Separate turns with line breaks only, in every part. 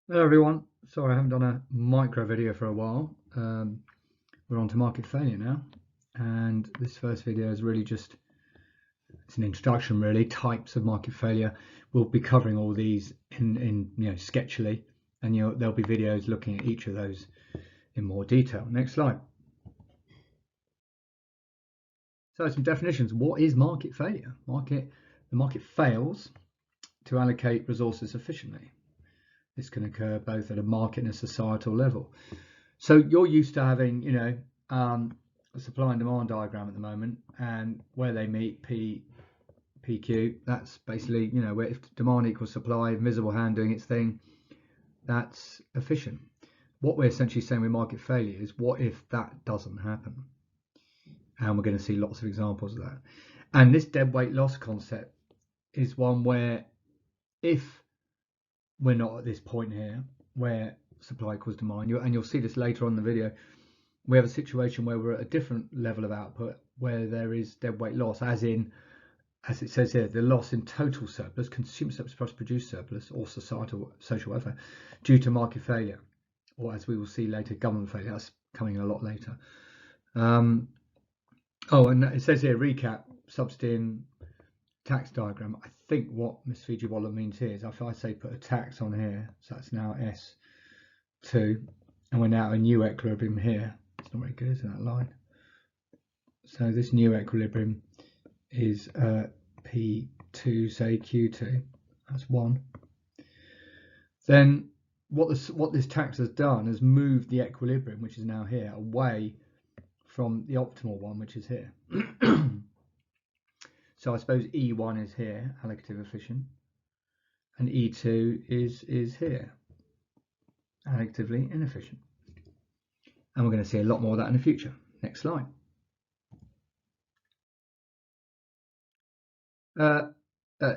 Hello everyone. Sorry I haven't done a micro video for a while. We're on to market failure now, and this first video is really just it's an introduction, really. Types of market failure. We'll be covering all these in sketchily, and there'll be videos looking at each of those in more detail. Next slide. So some definitions. What is market failure? The market fails to allocate resources efficiently. This can occur both at a market and a societal level. So you're used to having, a supply and demand diagram at the moment, and where they meet, PQ, that's basically, where if demand equals supply, invisible hand doing its thing, that's efficient. What we're essentially saying with market failure is, what if that doesn't happen? And we're going to see lots of examples of that. And this dead weight loss concept is one where, if we're not at this point here where supply equals demand, and you'll see this later on in the video, we have a situation where we're at a different level of output where there is dead weight loss, as it says here, the loss in total surplus, consumer surplus plus produced surplus, or societal social welfare, due to market failure, or as we will see later, government failure. That's coming a lot later. And it says here, recap, subsidy and tax diagram. I think what Miss Fujiwara means here is, if I say put a tax on here, so that's now S2, and we're now a new equilibrium here. It's not very good, is that line? So this new equilibrium is P2, say Q2, that's 1. Then what this tax has done is moved the equilibrium, which is now here, away from the optimal one, which is here. So I suppose E1 is here, allocative efficient, and E2 is here, allocatively inefficient. And we're going to see a lot more of that in the future. Next slide.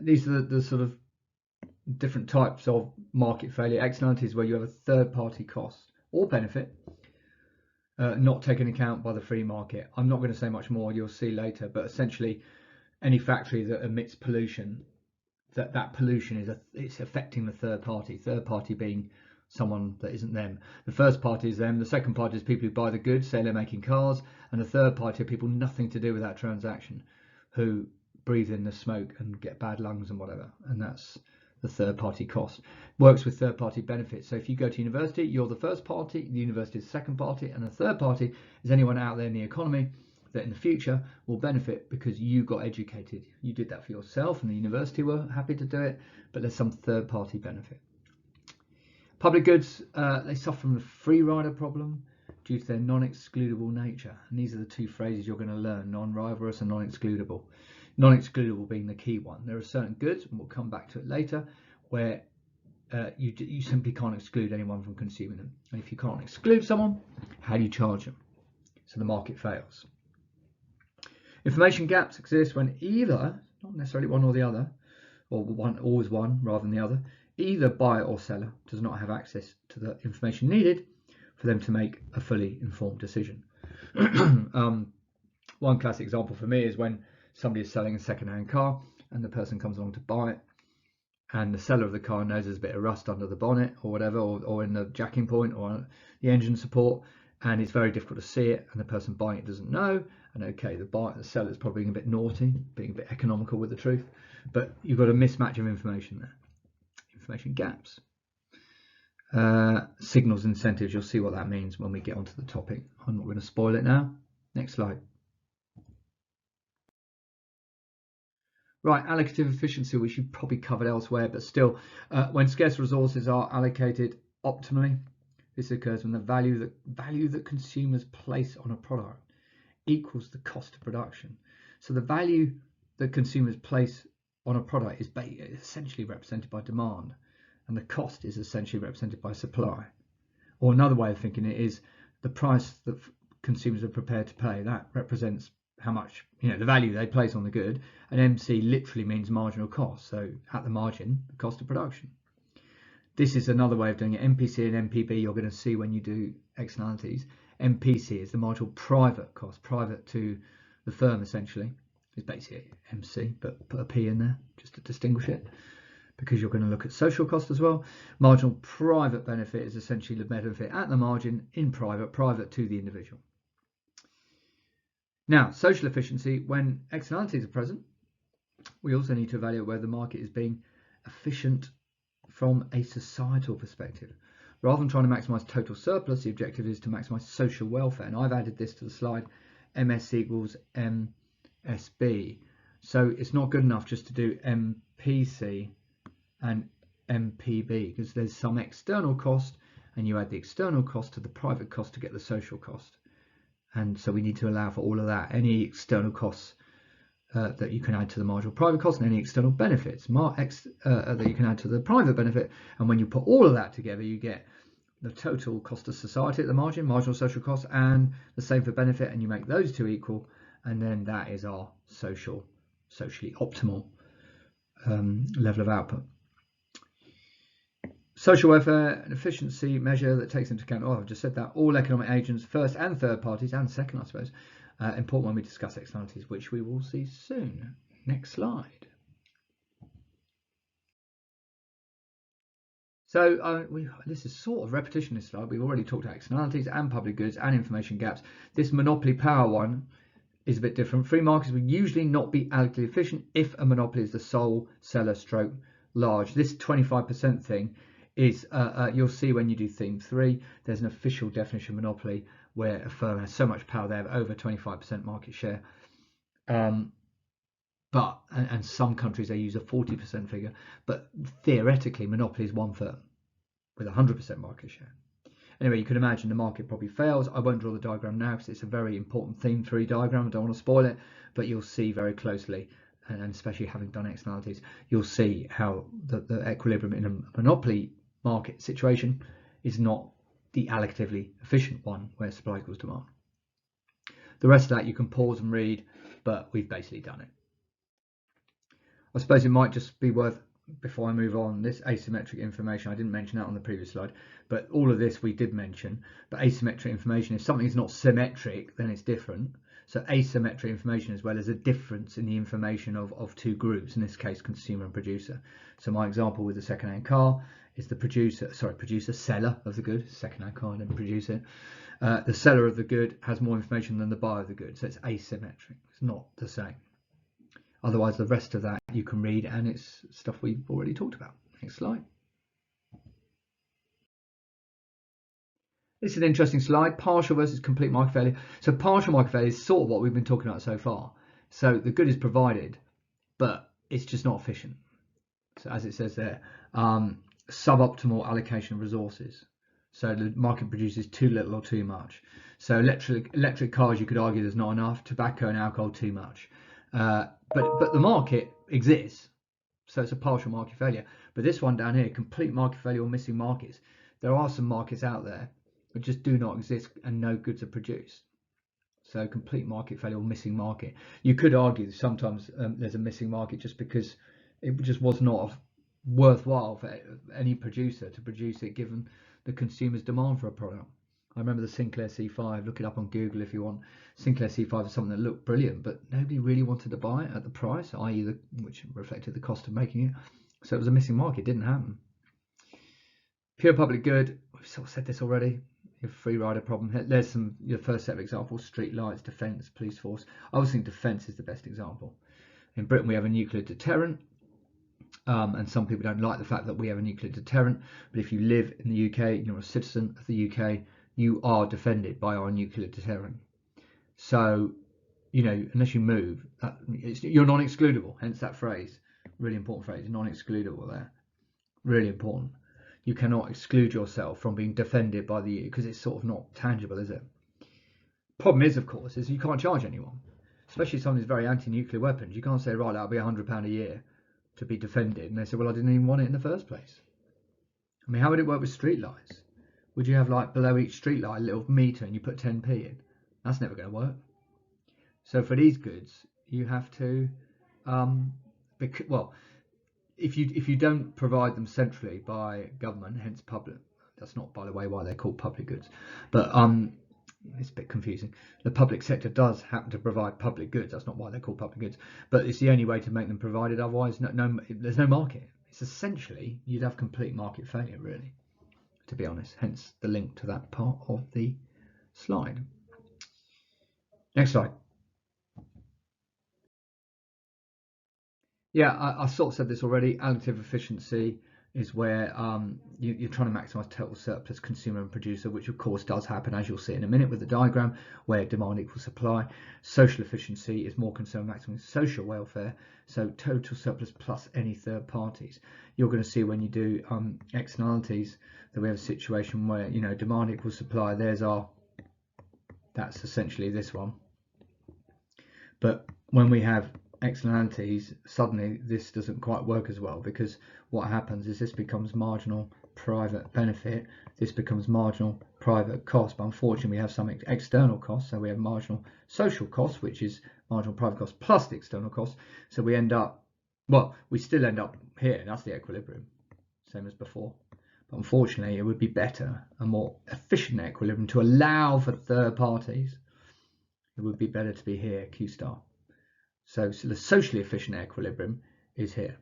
These are the sort of different types of market failure. Externalities, where you have a third-party cost or benefit not taken account by the free market. I'm not going to say much more, you'll see later, but essentially any factory that emits pollution, that pollution it's affecting the third party being someone that isn't them. The first party is them, the second party is people who buy the goods, say they're making cars, and the third party are people nothing to do with that transaction, who breathe in the smoke and get bad lungs and whatever, and that's the third party cost. Works with third party benefits. So if you go to university, you're the first party, the university is the second party, and the third party is anyone out there in the economy that in the future will benefit because you got educated. You did that for yourself and the university were happy to do it, but there's some third party benefit. Public goods, they suffer from the free rider problem due to their non-excludable nature. And these are the two phrases you're going to learn: non-rivalrous and non-excludable. Non-excludable being the key one. There are certain goods, and we'll come back to it later, where you simply can't exclude anyone from consuming them. And if you can't exclude someone, how do you charge them? So the market fails. Information gaps exist when either, not necessarily one or the other, or always one rather than the other, either buyer or seller does not have access to the information needed for them to make a fully informed decision. One classic example for me is when somebody is selling a second-hand car and the person comes along to buy it, and the seller of the car knows there's a bit of rust under the bonnet or whatever, or in the jacking point or the engine support, and it's very difficult to see it, and the person buying it doesn't know. And okay, the seller is probably being a bit naughty, being a bit economical with the truth, but you've got a mismatch of information there. Information gaps. Signals, incentives, you'll see what that means when we get onto the topic. I'm not going to spoil it now. Next slide. Right, allocative efficiency, which you've probably covered elsewhere, but still, when scarce resources are allocated optimally, this occurs when the value that consumers place on a product equals the cost of production. So the value that consumers place on a product is essentially represented by demand, and the cost is essentially represented by supply. Or another way of thinking it is the price that consumers are prepared to pay. That represents how much, the value they place on the good, and MC literally means marginal cost. So at the margin, the cost of production. This is another way of doing it. MPC and MPB you're going to see when you do externalities. MPC is the marginal private cost, private to the firm essentially. It's basically MC, but put a P in there just to distinguish it. because you're going to look at social cost as well. Marginal private benefit is essentially the benefit at the margin in private to the individual. Now, social efficiency, when externalities are present, we also need to evaluate whether the market is being efficient from a societal perspective. Rather than trying to maximize total surplus, the objective is to maximize social welfare. And I've added this to the slide, MS equals MSB. So it's not good enough just to do MPC and MPB, because there's some external cost and you add the external cost to the private cost to get the social cost. And so we need to allow for all of that, any external costs that you can add to the marginal private cost, and any external benefits that you can add to the private benefit. And when you put all of that together, you get the total cost of society at the margin, marginal social cost, and the same for benefit, and you make those two equal, and then that is our socially optimal level of output. Social welfare, an efficiency measure that takes into account, I've just said that, all economic agents, first and third parties, and second, I suppose, important when we discuss externalities, which we will see soon. Next slide. So this is sort of repetition, this slide. We've already talked about externalities and public goods and information gaps. This monopoly power one is a bit different. Free markets will usually not be adequately efficient if a monopoly is the sole seller stroke large. This 25% thing is, you'll see when you do theme 3, there's an official definition of monopoly where a firm has so much power they have over 25% market share. And some countries they use a 40% figure, but theoretically monopoly is one firm with 100% market share. Anyway, you can imagine the market probably fails. I won't draw the diagram now because it's a very important theme 3 diagram. I don't want to spoil it, but you'll see very closely, and especially having done externalities, you'll see how the equilibrium in a monopoly market situation is not the allocatively efficient one where supply equals demand. The rest of that you can pause and read, but we've basically done it. I suppose it might just be worth, before I move on, this asymmetric information. I didn't mention that on the previous slide, but all of this we did mention. But asymmetric information, if something is not symmetric, then it's different. So asymmetric information as well as a difference in the information of two groups, in this case consumer and producer. So my example with the second-hand car is the seller of the good, second-hand car and producer. The seller of the good has more information than the buyer of the good, so it's asymmetric. It's not the same. Otherwise, the rest of that you can read, and it's stuff we've already talked about. Next slide. This is an interesting slide, partial versus complete market failure. So partial market failure is sort of what we've been talking about so far. So the good is provided, but it's just not efficient. So as it says there, suboptimal allocation of resources. So the market produces too little or too much. So electric cars, you could argue there's not enough. Tobacco and alcohol, too much. But the market exists, so it's a partial market failure. But this one down here, complete market failure or missing markets. There are some markets out there that just do not exist and no goods are produced. So complete market failure or missing market. You could argue that sometimes there's a missing market just because it just was not worthwhile for any producer to produce it given the consumer's demand for a product. I remember the Sinclair C5, look it up on Google if you want. Sinclair C5 is something that looked brilliant, but nobody really wanted to buy it at the price, i.e. which reflected the cost of making it. So it was a missing market, it didn't happen. Pure public good, we've sort of said this already. Your free rider problem. There's your first set of examples: street lights, defence, police force. I always think defence is the best example. In Britain we have a nuclear deterrent, and some people don't like the fact that we have a nuclear deterrent, but if you live in the UK, you're a citizen of the UK, you are defended by our nuclear deterrent. So, unless you move, you're non-excludable, hence that phrase. Really important phrase, non-excludable there. Really important. You cannot exclude yourself from being defended by the EU because it's sort of not tangible, is it? Problem is, of course, is you can't charge anyone, especially someone who's very anti-nuclear weapons. You can't say, right, that'll be £100 a year to be defended. And they say, well, I didn't even want it in the first place. I mean, how would it work with street lights? Would you have like below each street light a little meter and you put 10p in? That's never going to work. So for these goods, you have to, if you don't provide them centrally by government, hence public, that's not, by the way, why they're called public goods, but it's a bit confusing. The public sector does happen to provide public goods. That's not why they're called public goods, but it's the only way to make them provided. Otherwise, there's no market. it's essentially you'd have complete market failure, really, to be honest. Hence the link to that part of the slide. Next slide. Yeah, I sort of said this already. Additive efficiency is where you're trying to maximize total surplus consumer and producer, which of course does happen, as you'll see in a minute with the diagram, where demand equals supply. Social efficiency is more concerned with maximizing social welfare, so total surplus plus any third parties. You're going to see when you do externalities that we have a situation where, you know, demand equals supply. That's essentially this one. But when we have externalities, suddenly this doesn't quite work as well, because what happens is this becomes marginal private benefit, this becomes marginal private cost, but unfortunately we have some external costs, so we have marginal social cost, which is marginal private cost plus the external cost, so we end up, well, we still end up here, that's the equilibrium, same as before. But unfortunately it would be better, a more efficient equilibrium to allow for third parties. It would be better to be here, Q star. So the socially efficient equilibrium is here,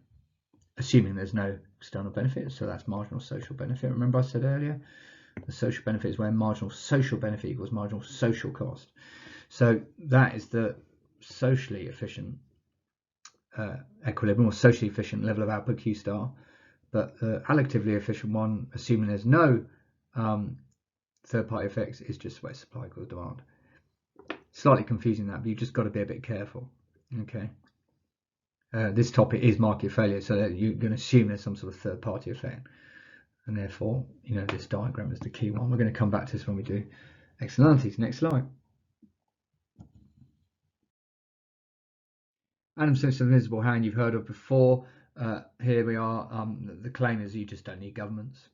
assuming there's no external benefit. So that's marginal social benefit. Remember I said earlier, the social benefit is where marginal social benefit equals marginal social cost. So that is the socially efficient equilibrium, or socially efficient level of output Q star. But the allocatively efficient one, assuming there's no third-party effects, is just where supply equals demand. Slightly confusing that, but you've just got to be a bit careful. Okay. This topic is market failure, so that you're going to assume there's some sort of third-party effect, and therefore, you know, this diagram is the key one. We're going to come back to this when we do externalities. Next slide. Adam-Smith's invisible hand you've heard of before. Here we are. The claim is you just don't need governments.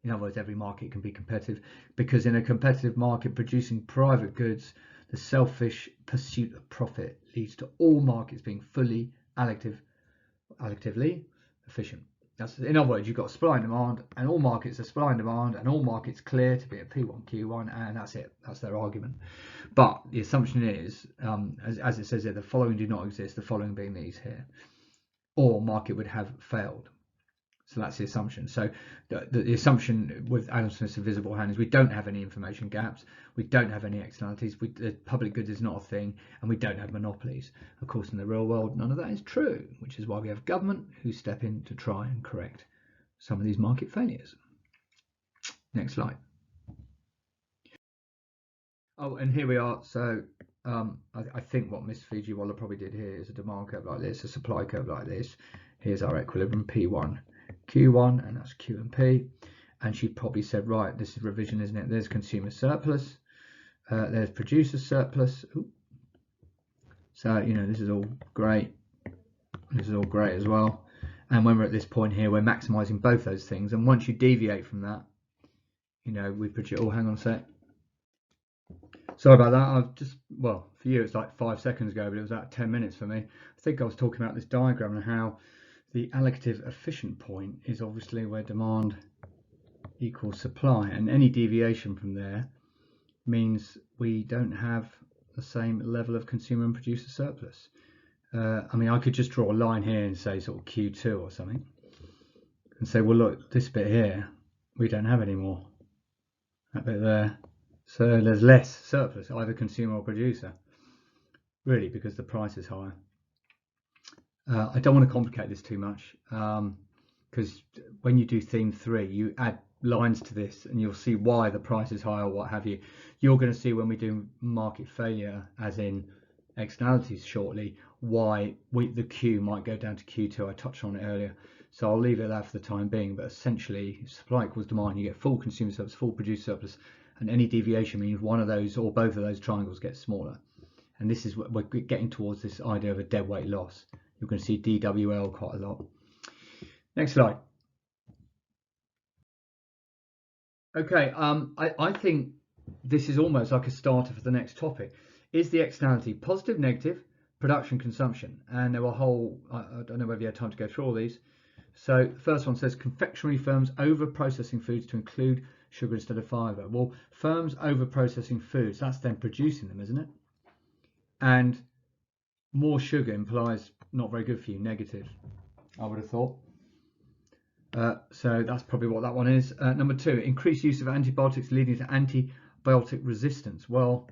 In other words, every market can be competitive, because in a competitive market producing private goods, the selfish pursuit of profit leads to all markets being fully allocatively efficient. That's, in other words, you've got supply and demand, and all markets are supply and demand, and all markets clear to be at P1, Q1, and that's it. That's their argument. But the assumption is, as it says here, the following do not exist, the following being these here, or market would have failed. So that's the assumption. So the assumption with Adam Smith's invisible hand is we don't have any information gaps, we don't have any externalities, public goods is not a thing, and we don't have monopolies. Of course, in the real world, none of that is true, which is why we have government who step in to try and correct some of these market failures. Next slide. Oh, and here we are. So I think what Miss Fujiwara probably did here is a demand curve like this, a supply curve like this. Here's our equilibrium P1. Q1, and that's Q and P, and she probably said, right, this is revision, isn't it? There's consumer surplus, there's producer surplus. Ooh. So, you know, this is all great, this is all great as well, and when we're at this point here, we're maximizing both those things, and once you deviate from that, you know, we produce, oh, hang on a sec, sorry about that. I've just, well, for you it's like 5 seconds ago, but it was about 10 minutes for me. I think I was talking about this diagram and how the allocative efficient point is obviously where demand equals supply, and any deviation from there means we don't have the same level of consumer and producer surplus. I mean, I could just draw a line here and say sort of Q2 or something, and say, well, look, this bit here, we don't have anymore. That bit there. So there's less surplus, either consumer or producer, really, because the price is higher. I don't want to complicate this too much, because when you do theme 3, you add lines to this and you'll see why the price is high or what have you. You're going to see when we do market failure, as in externalities shortly, why the Q might go down to Q2. I touched on it earlier, so I'll leave it there for the time being. But essentially, supply equals demand, you get full consumer surplus, full producer surplus, and any deviation means one of those or both of those triangles get smaller. And this is what we're getting towards, this idea of a deadweight loss. You're going to see DWL quite a lot. Next slide. Okay, I think this is almost like a starter for the next topic. Is the externality positive, negative, production, consumption? And there were a whole, I don't know whether you had time to go through all these. So the first one says confectionery firms over processing foods to include sugar instead of fibre. Well, firms over processing foods, that's them producing them, isn't it? And more sugar implies not very good for you, negative, I would have thought. So that's probably what that one is. Number 2, increased use of antibiotics leading to antibiotic resistance. Well,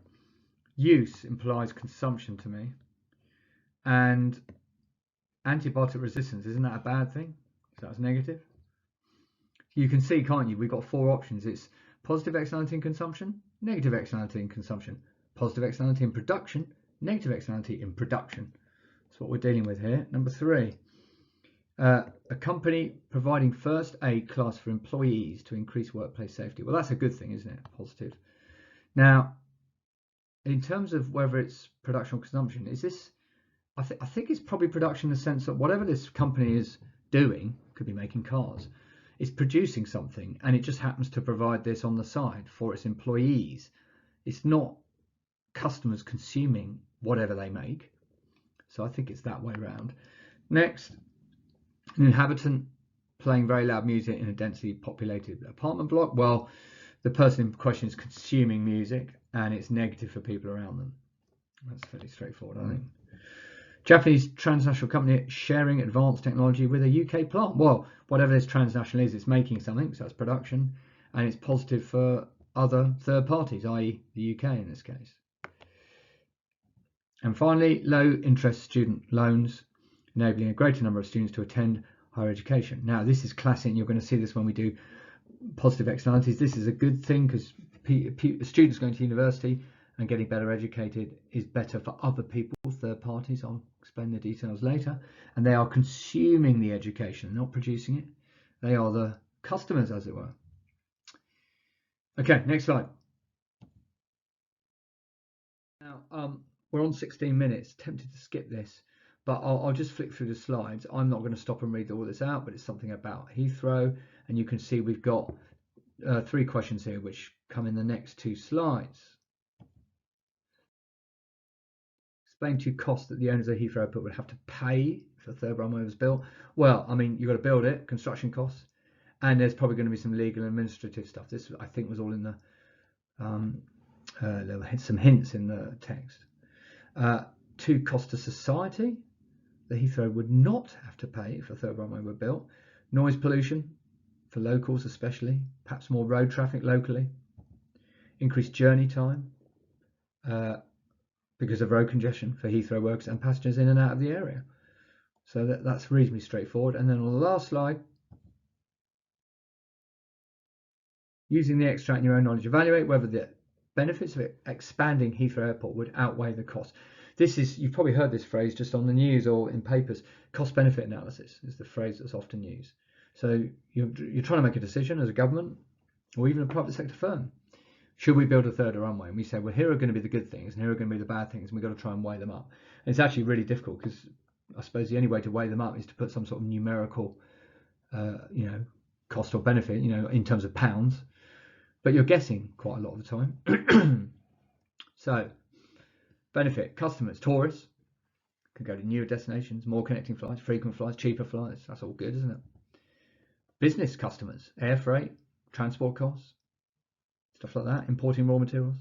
use implies consumption to me, and antibiotic resistance, isn't that a bad thing? So that's negative. You can see, can't you? We've got 4 options. It's positive externality in consumption, negative externality in consumption, positive externality in production, negative externality in production. That's what we're dealing with here. Number 3, a company providing first aid class for employees to increase workplace safety. Well, that's a good thing, isn't it? Positive. Now, in terms of whether it's production or consumption, is this? I think it's probably production in the sense that whatever this company is doing, could be making cars, is producing something, and it just happens to provide this on the side for its employees. It's not customers consuming whatever they make. So I think it's that way around. Next, an inhabitant playing very loud music in a densely populated apartment block. Well, the person in question is consuming music, and it's negative for people around them. That's fairly straightforward, I think. Japanese transnational company sharing advanced technology with a UK plant. Well, whatever this transnational is, it's making something, so that's production, and it's positive for other third parties, i.e. the UK in this case. And finally, low interest student loans, enabling a greater number of students to attend higher education. Now, this is classic, and you're going to see this when we do positive externalities. This is a good thing because students going to university and getting better educated is better for other people, third parties. I'll explain the details later. And they are consuming the education, not producing it. They are the customers, as it were. Okay, next slide. Now, we're on 16 minutes. Tempted to skip this, but I'll just flick through the slides. I'm not going to stop and read all this out, but it's something about Heathrow. And you can see we've got 3 questions here, which come in the next 2 slides. Explain to you costs that the owners of Heathrow Airport would have to pay if a third runway was built. Well, I mean, you've got to build it, construction costs, and there's probably going to be some legal and administrative stuff. This, I think, was all in the, there were some hints in the text. 2, cost to society. The Heathrow would not have to pay if a third runway were built. Noise pollution, for locals especially, perhaps more road traffic locally. Increased journey time. Because of road congestion for Heathrow workers and passengers in and out of the area. So that's reasonably straightforward. And then on the last slide, using the extract in your own knowledge, evaluate whether the benefits of expanding Heathrow Airport would outweigh the cost. This is, you've probably heard this phrase just on the news or in papers. Cost-benefit analysis is the phrase that's often used. So you're trying to make a decision as a government or even a private sector firm. Should we build a third runway? And we say, well, here are going to be the good things and here are going to be the bad things, and we've got to try and weigh them up. And it's actually really difficult because I suppose the only way to weigh them up is to put some sort of numerical, cost or benefit, in terms of pounds. But you're guessing quite a lot of the time. So, benefit, customers, tourists can go to newer destinations, more connecting flights, frequent flights, cheaper flights. That's all good, isn't it? Business customers, air freight, transport costs. Stuff like that, importing raw materials.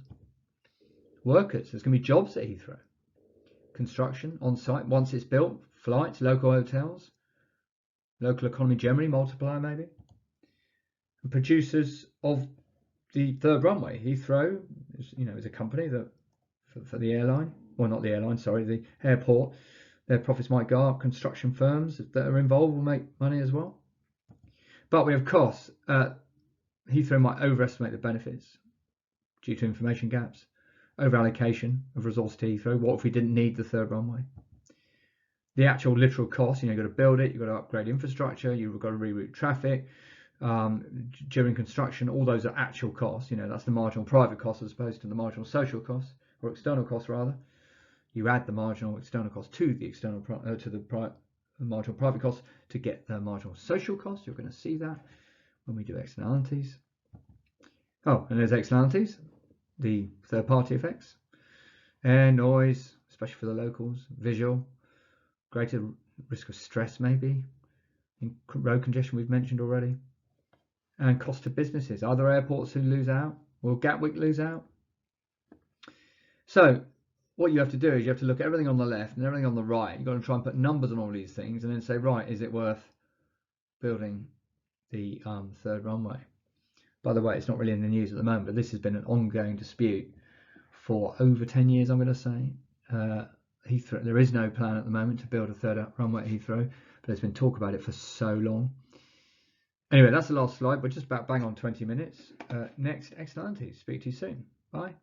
Workers, there's going to be jobs at Heathrow. Construction on site once it's built, flights, local hotels, local economy generally, multiplier maybe. And producers of the third runway, Heathrow, is a company that for the airline, well not the airline, sorry, the airport, their profits might go up. Construction firms that are involved will make money as well. But we have costs. Heathrow might overestimate the benefits due to information gaps, over allocation of resource to Heathrow. What if we didn't need the third runway? The actual literal cost, you've got to build it, you've got to upgrade infrastructure, you've got to reroute traffic during construction. All those are actual costs. That's the marginal private cost as opposed to the marginal social cost, or external cost rather. You add the marginal external cost to the marginal private cost to get the marginal social cost. You're going to see that when we do externalities. Oh, and there's externalities, the third-party effects, air, noise, especially for the locals, visual, greater risk of stress maybe, road congestion we've mentioned already, and cost to businesses. Are there airports who lose out? Will Gatwick lose out? So what you have to do is you have to look at everything on the left and everything on the right. You've got to try and put numbers on all these things and then say, right, is it worth building the third runway. By the way, it's not really in the news at the moment, but this has been an ongoing dispute for over 10 years, I'm going to say. Heathrow, there is no plan at the moment to build a third runway at Heathrow, but there's been talk about it for so long. Anyway, that's the last slide. We're just about bang on 20 minutes. Next, X90. Speak to you soon. Bye.